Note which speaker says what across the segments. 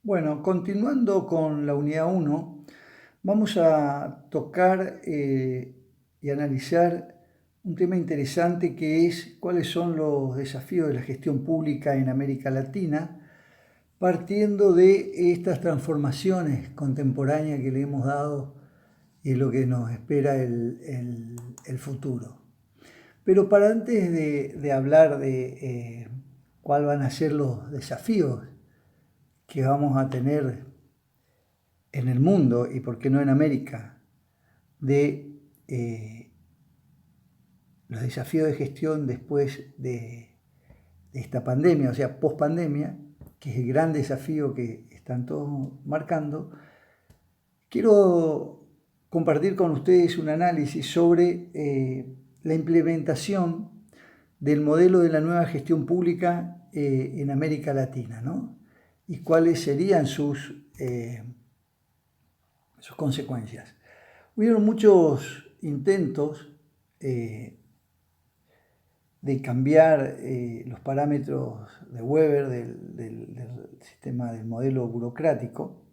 Speaker 1: Bueno, continuando con la unidad uno, vamos a tocar y analizar un tema interesante que es cuáles son los desafíos de la gestión pública en América Latina, partiendo de estas transformaciones contemporáneas que le hemos dado y lo que nos espera el futuro. Pero para antes de hablar de cuáles van a ser los desafíos que vamos a tener en el mundo y por qué no en América de los desafíos de gestión después de esta pandemia, o sea, post pandemia, que es el gran desafío que están todos marcando, quiero compartir con ustedes un análisis sobre la implementación del modelo de la nueva gestión pública en América Latina, ¿no? Y cuáles serían sus consecuencias. Hubieron muchos intentos de cambiar los parámetros de Weber del sistema del modelo burocrático,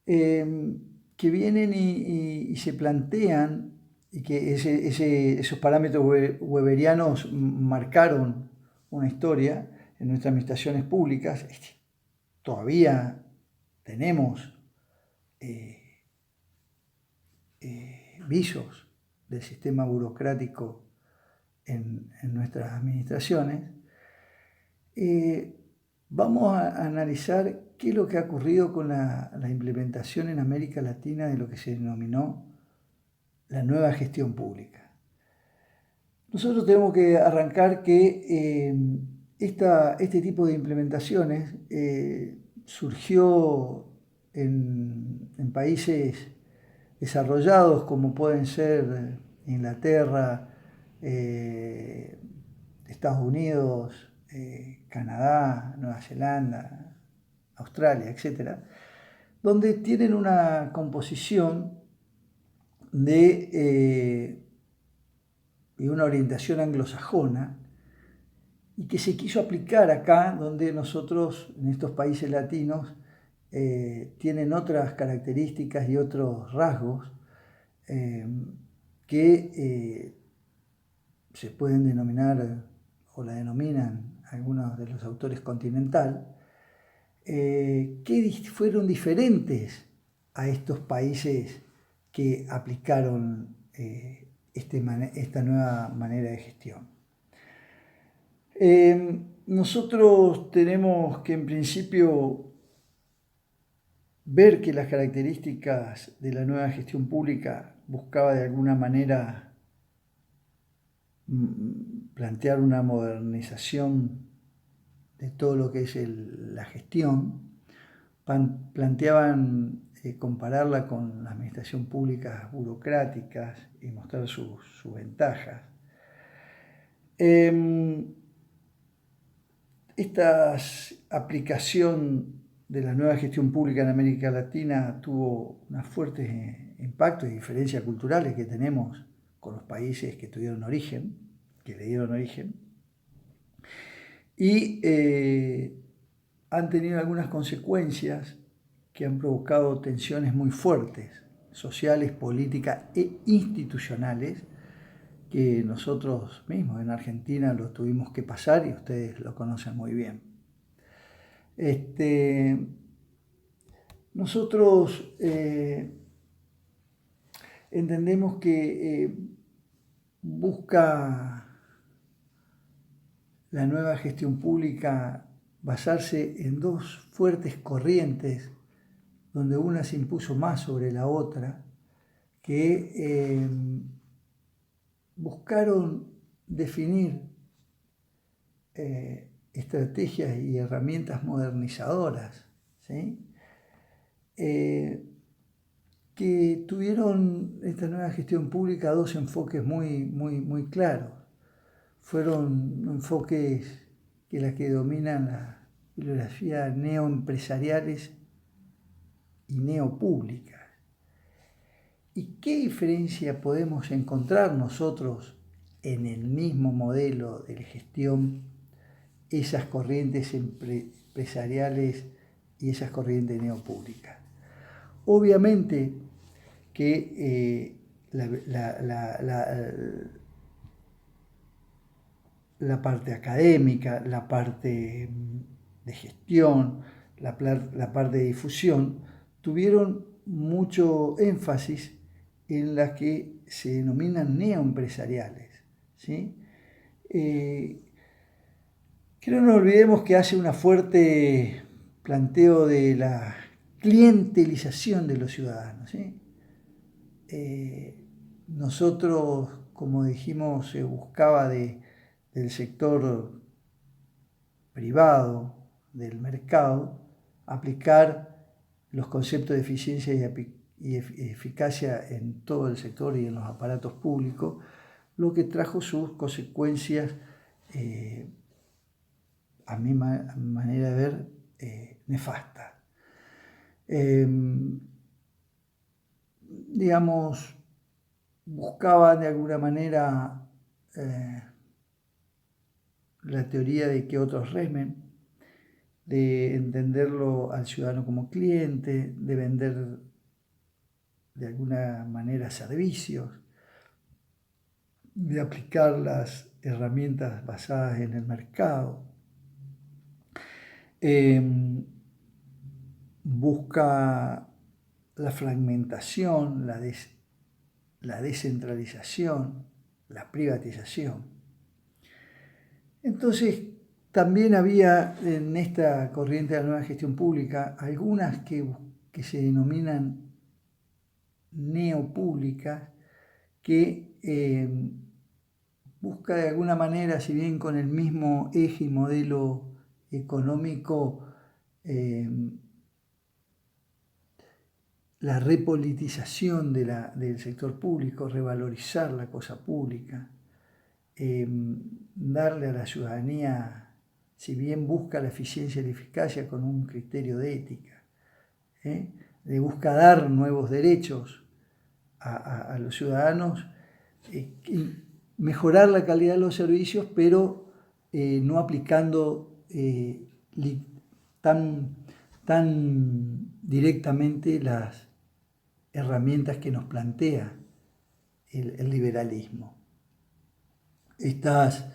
Speaker 1: que vienen y se plantean y que esos parámetros weberianos marcaron una historia en nuestras administraciones públicas. Todavía tenemos visos del sistema burocrático en nuestras administraciones, vamos a analizar qué es lo que ha ocurrido con la implementación en América Latina de lo que se denominó la nueva gestión pública. Nosotros tenemos que arrancar que este tipo de implementaciones surgió en países desarrollados como pueden ser Inglaterra, Estados Unidos, Canadá, Nueva Zelanda, Australia, etc., donde tienen una composición y una orientación anglosajona y que se quiso aplicar acá, donde nosotros, en estos países latinos, tienen otras características y otros rasgos que se pueden denominar, o la denominan algunos de los autores continental, que fueron diferentes a estos países que aplicaron esta nueva manera de gestión. Nosotros tenemos que en principio ver que las características de la nueva gestión pública buscaba de alguna manera plantear una modernización de todo lo que es la gestión, planteaban compararla con la administración pública burocráticas y mostrar sus ventajas. Esta aplicación de la nueva gestión pública en América Latina tuvo unos fuertes impactos y diferencias culturales que tenemos con los países que tuvieron origen, que le dieron origen, y han tenido algunas consecuencias que han provocado tensiones muy fuertes, sociales, políticas e institucionales, que nosotros mismos en Argentina lo tuvimos que pasar y ustedes lo conocen muy bien. Nosotros entendemos que busca la nueva gestión pública basarse en dos fuertes corrientes, donde una se impuso más sobre la otra, que buscaron definir estrategias y herramientas modernizadoras, ¿sí? Que tuvieron esta nueva gestión pública dos enfoques muy claros. Fueron enfoques que las que dominan la filosofía neoempresariales y neopúblicas. ¿Y qué diferencia podemos encontrar nosotros en el mismo modelo de gestión, esas corrientes empresariales y esas corrientes neopúblicas. Obviamente que la parte académica, la parte de gestión, la parte de difusión, tuvieron mucho énfasis en las que se denominan neoempresariales, ¿sí? Que no nos olvidemos que hace un fuerte planteo de la clientelización de los ciudadanos, ¿sí? Nosotros, como dijimos, se buscaba del sector privado, del mercado, aplicar los conceptos de eficiencia y eficacia en todo el sector y en los aparatos públicos, lo que trajo sus consecuencias, a mi manera de ver, nefastas. Digamos, buscaban de alguna manera la teoría de que otros remen, de entenderlo al ciudadano como cliente, de vender de alguna manera servicios, de aplicar las herramientas basadas en el mercado. Busca la fragmentación, la descentralización, la privatización. Entonces, también había en esta corriente de la nueva gestión pública algunas que se denominan neopúblicas, que busca de alguna manera, si bien con el mismo eje y modelo económico, la repolitización del sector público, revalorizar la cosa pública, darle a la ciudadanía, si bien busca la eficiencia y la eficacia con un criterio de ética, le busca dar nuevos derechos a los ciudadanos, y mejorar la calidad de los servicios, pero no aplicando tan directamente las herramientas que nos plantea el liberalismo. Estas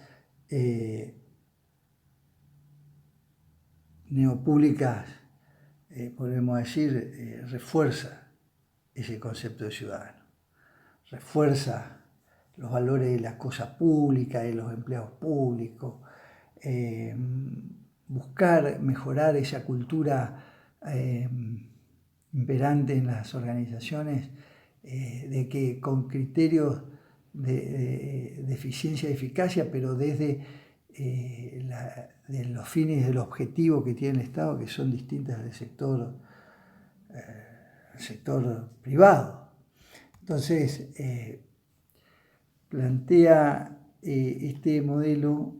Speaker 1: neopúblicas, podemos decir, refuerza ese concepto de ciudadano, refuerza los valores de la cosa pública, de los empleados públicos, buscar mejorar esa cultura imperante en las organizaciones, de que con criterios de eficiencia y eficacia, pero desde de los fines, del objetivo que tiene el Estado, que son distintas del sector privado. Entonces, plantea este modelo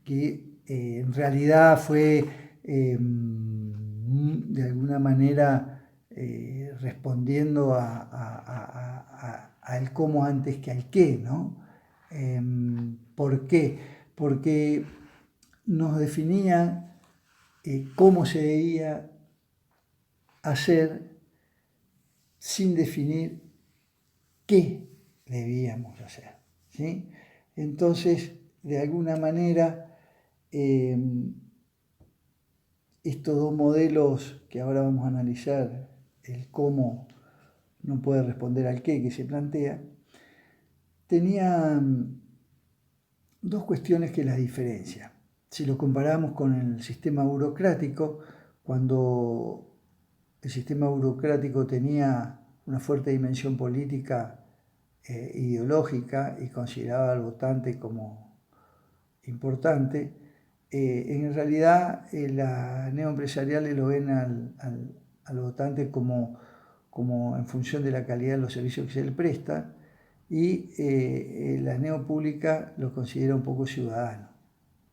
Speaker 1: que en realidad fue de alguna manera respondiendo al cómo antes que al qué, ¿no? ¿Por qué? Porque nos definía cómo se debía hacer sin definir qué debíamos hacer, ¿sí? Entonces, de alguna manera, estos dos modelos que ahora vamos a analizar, el cómo no puede responder al qué que se plantea, tenían dos cuestiones que las diferencian. Si lo comparamos con el sistema burocrático, cuando el sistema burocrático tenía una fuerte dimensión política, ideológica, y consideraba al votante como importante, en realidad las neoempresariales lo ven al votante como en función de la calidad de los servicios que se le presta, y la neopública lo considera un poco ciudadano,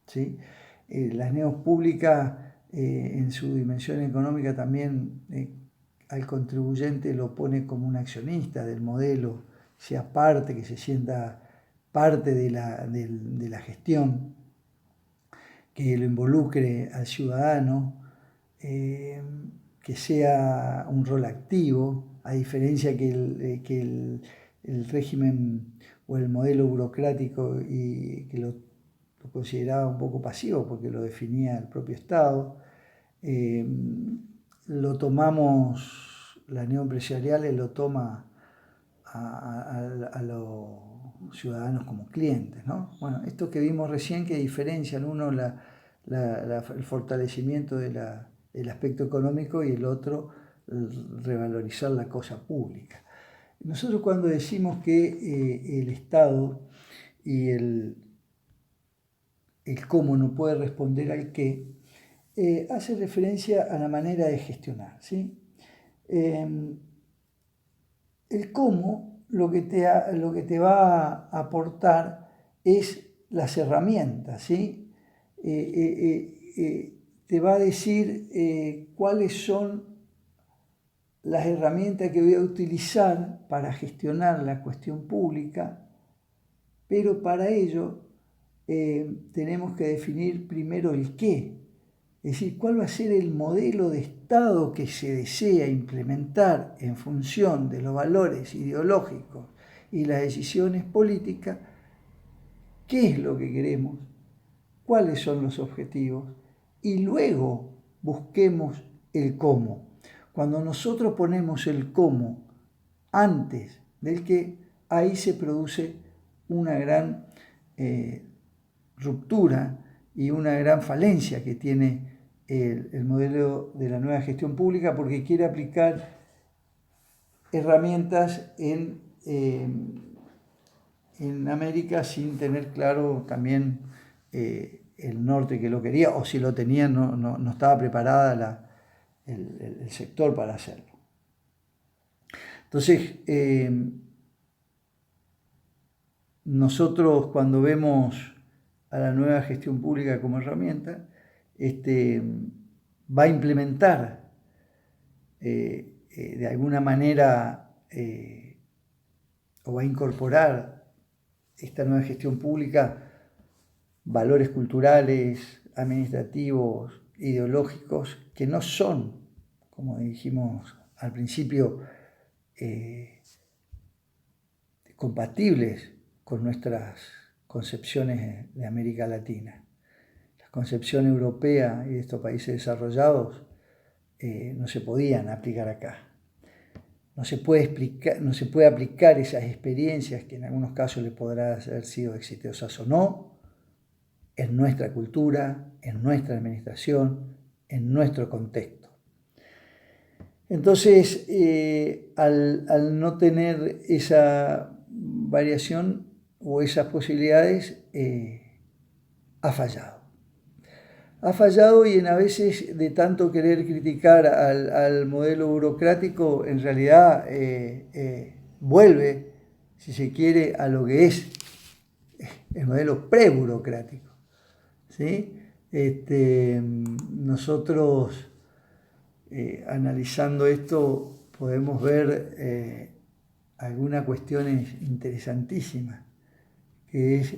Speaker 1: ¿sí? Las neopúblicas, en su dimensión económica también, al contribuyente lo pone como un accionista del modelo, sea parte, que se sienta parte de la gestión, que lo involucre al ciudadano, que sea un rol activo, a diferencia que el régimen o el modelo burocrático y que lo consideraba un poco pasivo porque lo definía el propio Estado. Lo tomamos, la neoempresarial lo toma a los ciudadanos como clientes, ¿no? Bueno, esto que vimos recién que diferencian uno el fortalecimiento del aspecto económico y el otro revalorizar la cosa pública. Nosotros cuando decimos que el Estado y el cómo no puede responder al qué, hace referencia a la manera de gestionar, ¿sí? El cómo lo que te va a aportar es las herramientas, ¿sí? Te va a decir cuáles son las herramientas que voy a utilizar para gestionar la cuestión pública, pero para ello tenemos que definir primero el qué, es decir, cuál va a ser el modelo de Estado que se desea implementar en función de los valores ideológicos y las decisiones políticas, qué es lo que queremos, cuáles son los objetivos y luego busquemos el cómo. Cuando nosotros ponemos el cómo antes del qué, ahí se produce una gran ruptura y una gran falencia que tiene el modelo de la nueva gestión pública porque quiere aplicar herramientas en América sin tener claro también el norte que lo quería, o si lo tenía no estaba preparada el sector para hacerlo. Entonces, nosotros cuando vemos a la nueva gestión pública como herramienta, va a implementar de alguna manera o va a incorporar esta nueva gestión pública valores culturales, administrativos, ideológicos, que no son, como dijimos al principio, compatibles con nuestras concepciones de América Latina. La concepción europea y de estos países desarrollados no se podían aplicar acá. No se puede aplicar esas experiencias que en algunos casos les podrán haber sido exitosas o no, en nuestra cultura, en nuestra administración, en nuestro contexto. Entonces, al no tener esa variación o esas posibilidades, ha fallado. Ha fallado y a veces de tanto querer criticar al modelo burocrático, en realidad vuelve, si se quiere, a lo que es el modelo pre-burocrático, ¿sí? Nosotros analizando esto podemos ver algunas cuestiones interesantísimas, que es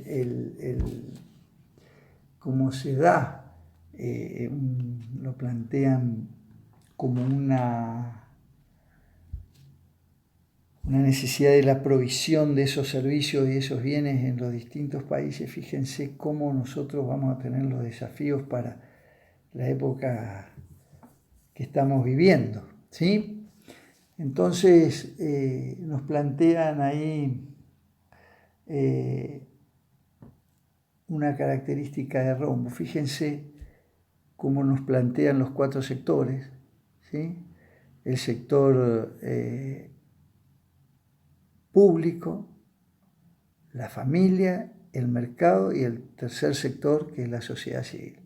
Speaker 1: cómo se da, lo plantean como una necesidad de la provisión de esos servicios y esos bienes en los distintos países. Fíjense cómo nosotros vamos a tener los desafíos para la época que estamos viviendo, ¿sí? Entonces nos plantean ahí una característica de rombo. Fíjense cómo nos plantean los 4 sectores, ¿sí? El sector público, la familia, el mercado y el tercer sector, que es la sociedad civil.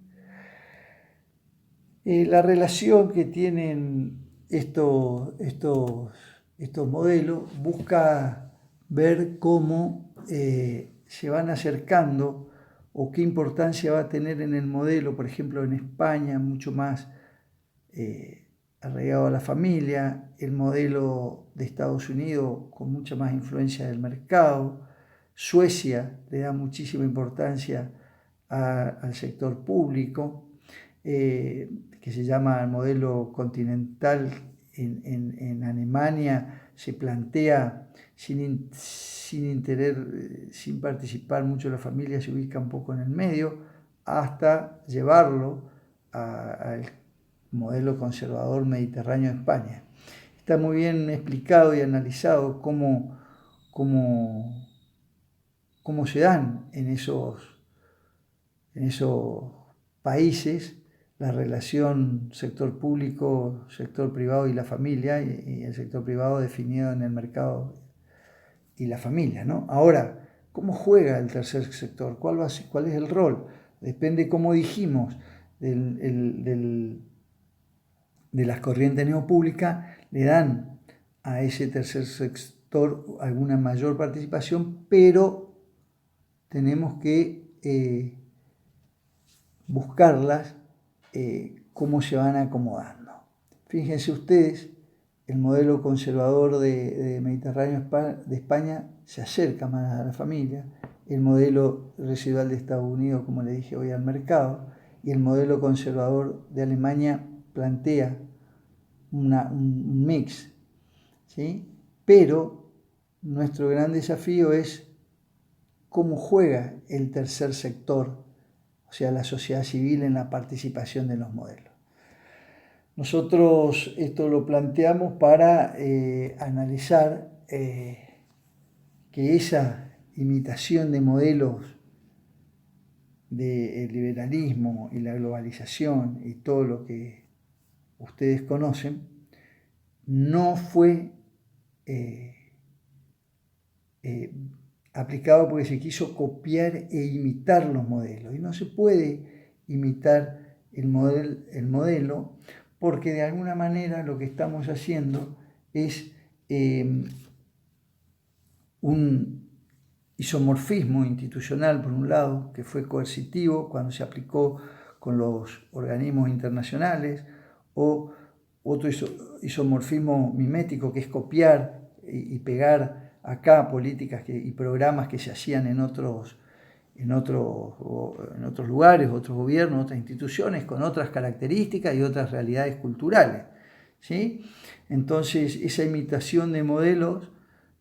Speaker 1: La relación que tienen estos modelos busca ver cómo se van acercando o qué importancia va a tener en el modelo, por ejemplo en España, mucho más arraigado a la familia, el modelo de Estados Unidos con mucha más influencia del mercado, Suecia le da muchísima importancia al sector público, que se llama el modelo continental en Alemania, se plantea sin participar mucho la familia, se ubica un poco en el medio, hasta llevarlo al modelo conservador mediterráneo de España. Está muy bien explicado y analizado cómo se dan en esos países la relación sector público, sector privado y la familia, y el sector privado definido en el mercado y la familia, ¿no? Ahora, ¿cómo juega el tercer sector? ¿Cuál es el rol? Depende, como dijimos, de las corrientes neopúblicas, le dan a ese tercer sector alguna mayor participación, pero tenemos que buscarlas, cómo se van acomodando. Fíjense ustedes, el modelo conservador de Mediterráneo de España se acerca más a la familia, el modelo residual de Estados Unidos, como le dije hoy, al mercado, y el modelo conservador de Alemania plantea un mix, ¿sí? Pero nuestro gran desafío es cómo juega el tercer sector, o sea, la sociedad civil, en la participación de los modelos. Nosotros esto lo planteamos para analizar que esa imitación de modelos del liberalismo y la globalización y todo lo que ustedes conocen no fue aplicado porque se quiso copiar e imitar los modelos, y no se puede imitar el modelo porque de alguna manera lo que estamos haciendo es un isomorfismo institucional, por un lado, que fue coercitivo cuando se aplicó con los organismos internacionales, o otro isomorfismo mimético, que es copiar y pegar acá políticas y programas que se hacían en otros lugares, otros gobiernos, otras instituciones, con otras características y otras realidades culturales, ¿sí? Entonces, esa imitación de modelos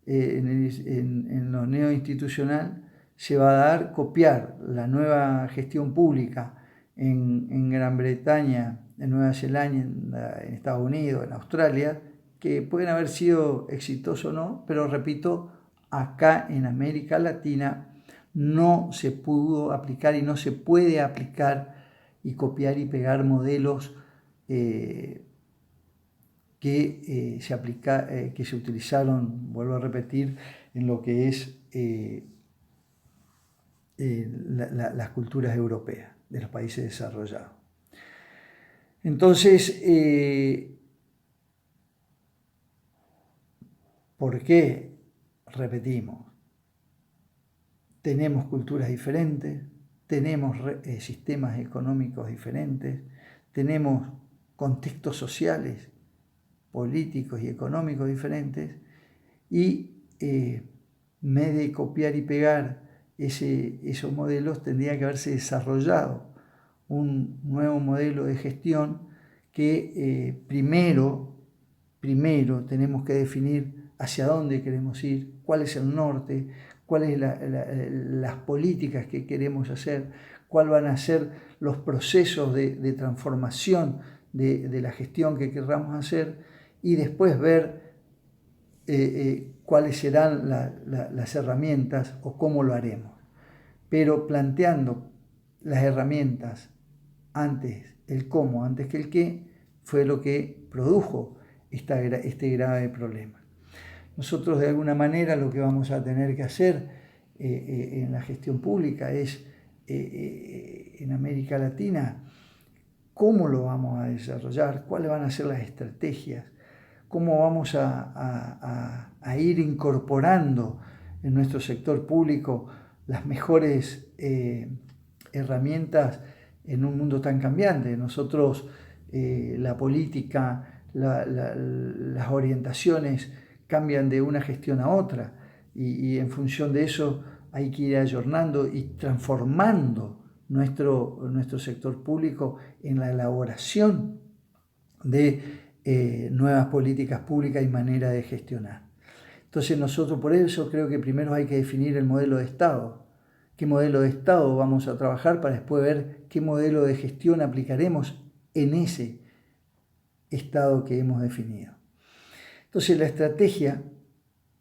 Speaker 1: en lo neoinstitucional se va a dar, copiar la nueva gestión pública en Gran Bretaña, en Nueva Zelanda, en Estados Unidos, en Australia, que pueden haber sido exitosos o no, pero repito, acá en América Latina no se pudo aplicar y no se puede aplicar y copiar y pegar modelos que se utilizaron, vuelvo a repetir, en lo que es las culturas europeas de los países desarrollados. Entonces, ¿por qué? Repetimos, tenemos culturas diferentes, tenemos sistemas económicos diferentes, tenemos contextos sociales, políticos y económicos diferentes, y en vez de copiar y pegar esos modelos, tendría que haberse desarrollado un nuevo modelo de gestión que primero tenemos que definir hacia dónde queremos ir, cuál es el norte, cuáles las políticas que queremos hacer, cuáles van a ser los procesos de transformación de la gestión que querramos hacer, y después ver cuáles serán las herramientas o cómo lo haremos. Pero planteando las herramientas antes el cómo, antes que el qué, fue lo que produjo este grave problema. Nosotros, de alguna manera, lo que vamos a tener que hacer en la gestión pública es, en América Latina, cómo lo vamos a desarrollar, cuáles van a ser las estrategias, cómo vamos a ir incorporando en nuestro sector público las mejores herramientas en un mundo tan cambiante. Nosotros, la política, las orientaciones cambian de una gestión a otra, y en función de eso hay que ir ayornando y transformando nuestro sector público en la elaboración de nuevas políticas públicas y manera de gestionar. Entonces nosotros por eso creo que primero hay que definir el modelo de Estado. ¿Qué modelo de Estado vamos a trabajar para después ver qué modelo de gestión aplicaremos en ese Estado que hemos definido? Entonces la estrategia,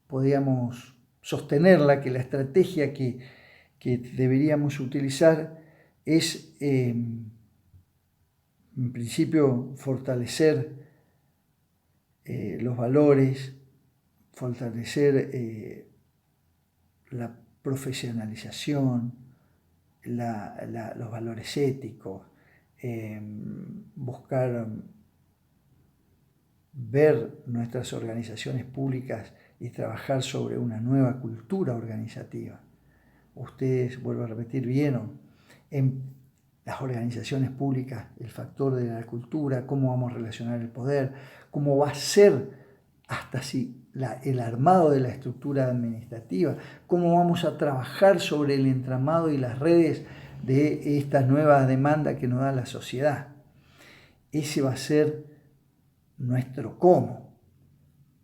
Speaker 1: podríamos sostenerla, que la estrategia que deberíamos utilizar es, en principio, fortalecer los valores, fortalecer la profesionalización, los valores éticos, buscar ver nuestras organizaciones públicas y trabajar sobre una nueva cultura organizativa. Ustedes, vuelvo a repetir, vieron en las organizaciones públicas el factor de la cultura, cómo vamos a relacionar el poder, cómo va a ser hasta el armado de la estructura administrativa, cómo vamos a trabajar sobre el entramado y las redes de estas nuevas demandas que nos da la sociedad. Ese va a ser nuestro cómo,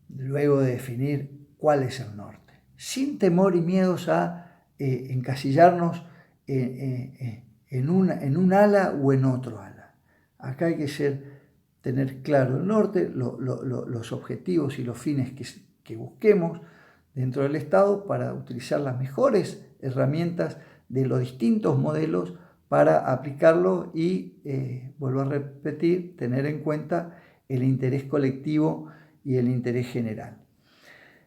Speaker 1: luego de definir cuál es el norte, sin temor y miedos a encasillarnos en un ala o en otro ala. Acá hay que tener claro el norte, los objetivos y los fines que busquemos dentro del Estado para utilizar las mejores herramientas de los distintos modelos para aplicarlo y, vuelvo a repetir, tener en cuenta el interés colectivo y el interés general.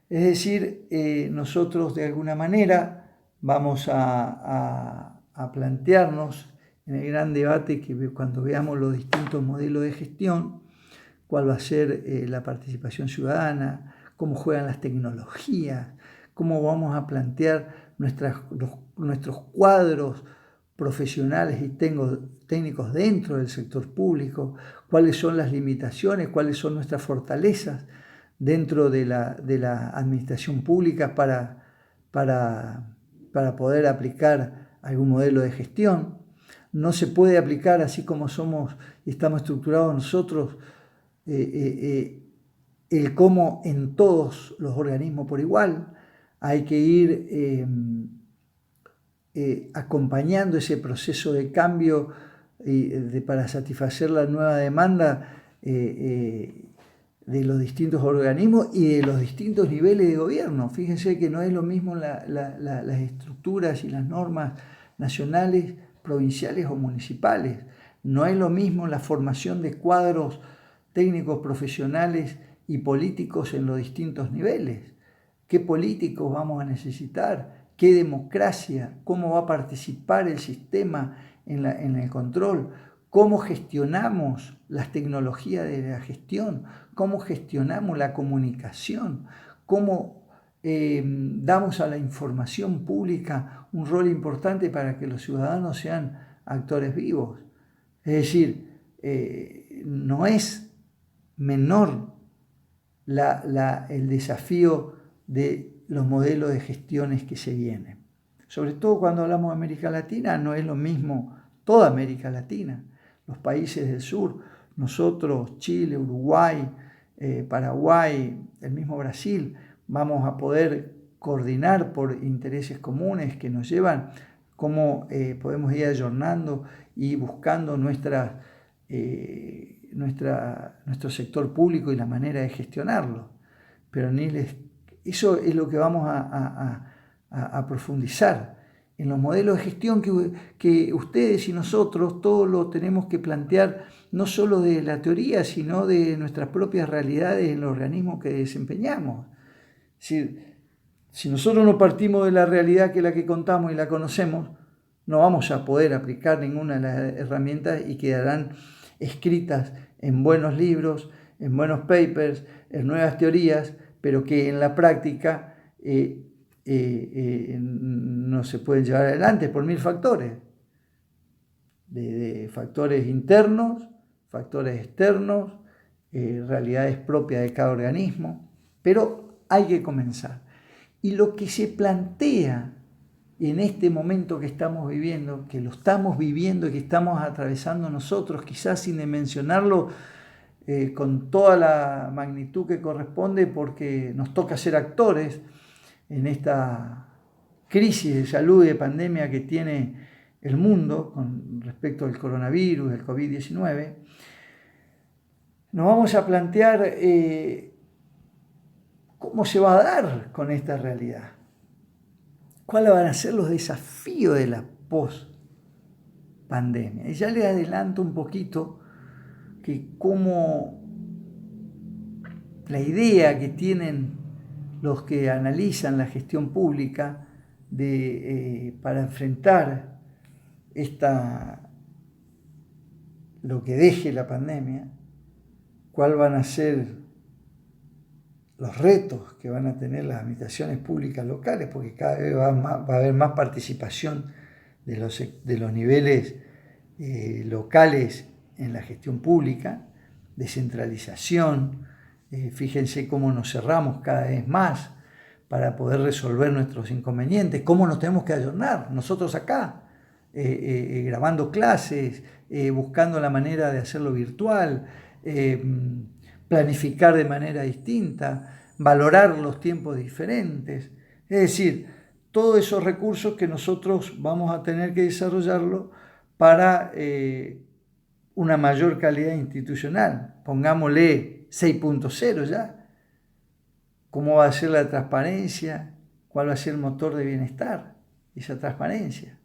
Speaker 1: Es decir, nosotros de alguna manera vamos a plantearnos en el gran debate que cuando veamos los distintos modelos de gestión, cuál va a ser la participación ciudadana, cómo juegan las tecnologías, cómo vamos a plantear nuestros cuadros profesionales y técnicos dentro del sector público, cuáles son las limitaciones, cuáles son nuestras fortalezas dentro de la administración pública para poder aplicar algún modelo de gestión. No se puede aplicar así como somos y estamos estructurados nosotros el cómo en todos los organismos por igual. Hay que ir acompañando ese proceso de cambio para satisfacer la nueva demanda de los distintos organismos y de los distintos niveles de gobierno. Fíjense que no es lo mismo las estructuras y las normas nacionales, provinciales o municipales. No es lo mismo la formación de cuadros técnicos, profesionales y políticos en los distintos niveles. ¿Qué políticos vamos a necesitar? ¿Qué democracia? ¿Cómo va a participar el sistema en el control? ¿Cómo gestionamos las tecnologías de la gestión? ¿Cómo gestionamos la comunicación? ¿Cómo damos a la información pública un rol importante para que los ciudadanos sean actores vivos? Es decir, no es menor el desafío de los modelos de gestiones que se vienen. Sobre todo cuando hablamos de América Latina, no es lo mismo toda América Latina, los países del sur, nosotros, Chile, Uruguay, Paraguay, el mismo Brasil, vamos a poder coordinar por intereses comunes que nos llevan, cómo podemos ir ayornando y buscando nuestro sector público y la manera de gestionarlo. Pero eso es lo que vamos a profundizar en los modelos de gestión que ustedes y nosotros todos lo tenemos que plantear, no solo de la teoría, sino de nuestras propias realidades en los organismos que desempeñamos. Es decir, si nosotros no partimos de la realidad que es la que contamos y la conocemos, no vamos a poder aplicar ninguna de las herramientas y quedarán escritas en buenos libros, en buenos papers, en nuevas teorías, pero que en la práctica no se pueden llevar adelante por 1000 factores, de factores internos, factores externos, realidades propias de cada organismo, pero hay que comenzar. Y lo que se plantea en este momento que estamos viviendo, que lo estamos viviendo y que estamos atravesando nosotros, quizás sin dimensionarlo con toda la magnitud que corresponde, porque nos toca ser actores en esta crisis de salud y de pandemia que tiene el mundo con respecto al coronavirus, el COVID-19, nos vamos a plantear cómo se va a dar con esta realidad. ¿Cuáles van a ser los desafíos de la post-pandemia? Y ya les adelanto un poquito que como la idea que tienen los que analizan la gestión pública para enfrentar lo que deje la pandemia, cuáles van a ser los retos que van a tener las administraciones públicas locales, porque cada vez va a haber más participación de los niveles locales en la gestión pública, descentralización. Fíjense cómo nos cerramos cada vez más para poder resolver nuestros inconvenientes, cómo nos tenemos que ayornar nosotros acá, grabando clases, buscando la manera de hacerlo virtual, planificar de manera distinta, valorar los tiempos diferentes. Es decir, todos esos recursos que nosotros vamos a tener que desarrollarlo para una mayor calidad institucional. Pongámosle 6.0 ya. ¿Cómo va a ser la transparencia? ¿Cuál va a ser el motor de bienestar? Esa transparencia.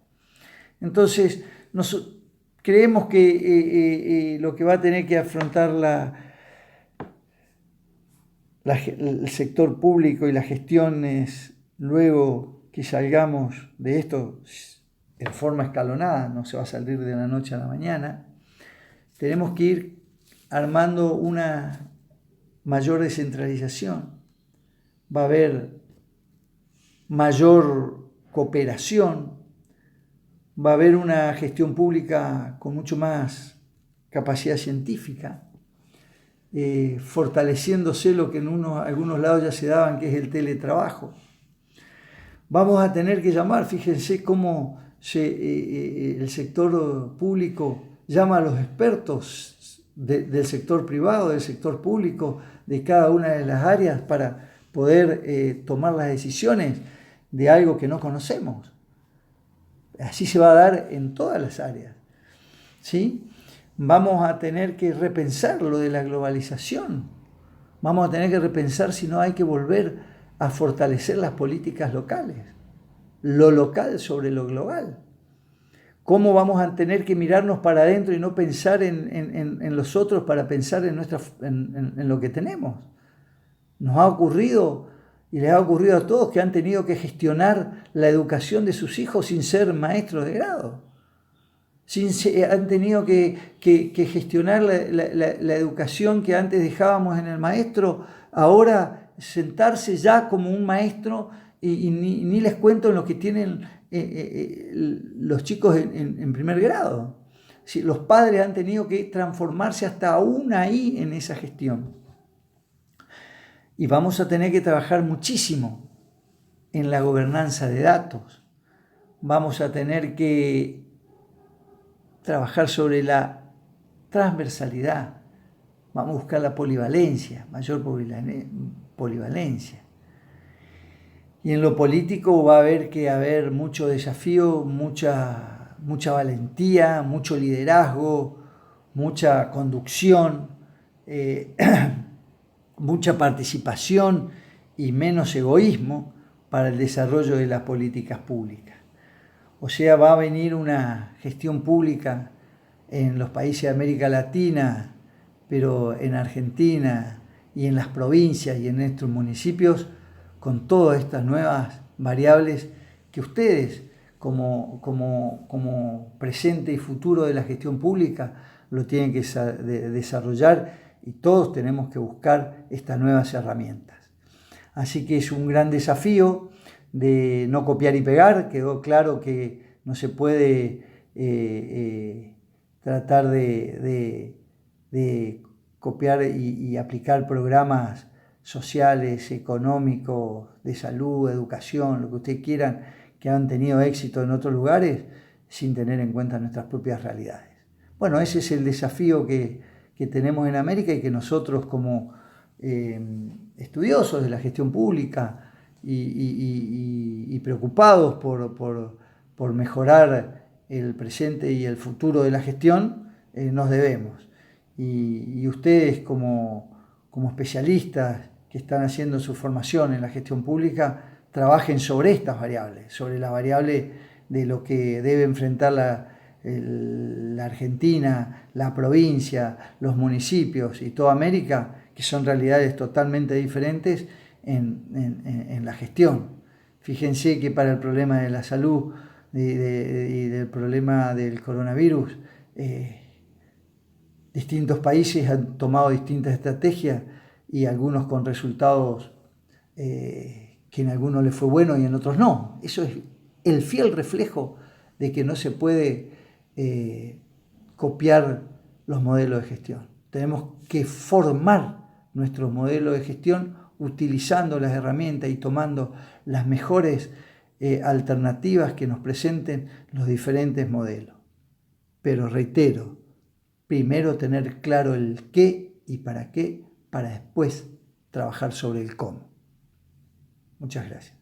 Speaker 1: Entonces, creemos que lo que va a tener que afrontar el sector público y las gestiones luego que salgamos de esto en forma escalonada, no se va a salir de la noche a la mañana, tenemos que ir armando una mayor descentralización. Va a haber mayor cooperación, va a haber una gestión pública con mucho más capacidad científica, fortaleciéndose lo que en algunos lados ya se daban, que es el teletrabajo. Vamos a tener que llamar, fíjense cómo el sector público llama a los expertos del sector privado, del sector público, de cada una de las áreas para poder tomar las decisiones de algo que no conocemos. Así se va a dar en todas las áreas, ¿sí? Vamos a tener que repensar lo de la globalización. Vamos a tener que repensar si no hay que volver a fortalecer las políticas locales, lo local sobre lo global. ¿Cómo vamos a tener que mirarnos para adentro y no pensar en los otros para pensar en lo que tenemos? Nos ha ocurrido y les ha ocurrido a todos que han tenido que gestionar la educación de sus hijos sin ser maestros de grado. Han tenido que gestionar la educación que antes dejábamos en el maestro, ahora sentarse ya como un maestro y ni les cuento en lo que tienen los chicos en primer grado. Los padres han tenido que transformarse hasta aún ahí en esa gestión. Y vamos a tener que trabajar muchísimo en la gobernanza de datos. Vamos a tener que trabajar sobre la transversalidad. Vamos a buscar la polivalencia, mayor polivalencia. Y en lo político va a haber mucho desafío, mucha valentía, mucho liderazgo, mucha conducción, mucha participación y menos egoísmo para el desarrollo de las políticas públicas. O sea, va a venir una gestión pública en los países de América Latina, pero en Argentina y en las provincias y en nuestros municipios, con todas estas nuevas variables que ustedes, como presente y futuro de la gestión pública, lo tienen que desarrollar, y todos tenemos que buscar estas nuevas herramientas. Así que es un gran desafío de no copiar y pegar. Quedó claro que no se puede tratar de copiar y aplicar programas sociales, económicos, de salud, educación, lo que ustedes quieran, que han tenido éxito en otros lugares sin tener en cuenta nuestras propias realidades. Bueno, ese es el desafío que tenemos en América y que nosotros como estudiosos de la gestión pública y preocupados por mejorar el presente y el futuro de la gestión, nos debemos. Y ustedes como especialistas que están haciendo su formación en la gestión pública, trabajen sobre estas variables, sobre la variable de lo que debe enfrentar la Argentina, la provincia, los municipios y toda América, que son realidades totalmente diferentes en la gestión. Fíjense que para el problema de la salud y del problema del coronavirus, distintos países han tomado distintas estrategias y algunos con resultados que en algunos les fue bueno y en otros no. Eso es el fiel reflejo de que no se puede copiar los modelos de gestión. Tenemos que formar nuestro modelo de gestión utilizando las herramientas y tomando las mejores alternativas que nos presenten los diferentes modelos. Pero reitero, primero tener claro el qué y para qué, para después trabajar sobre el cómo. Muchas gracias.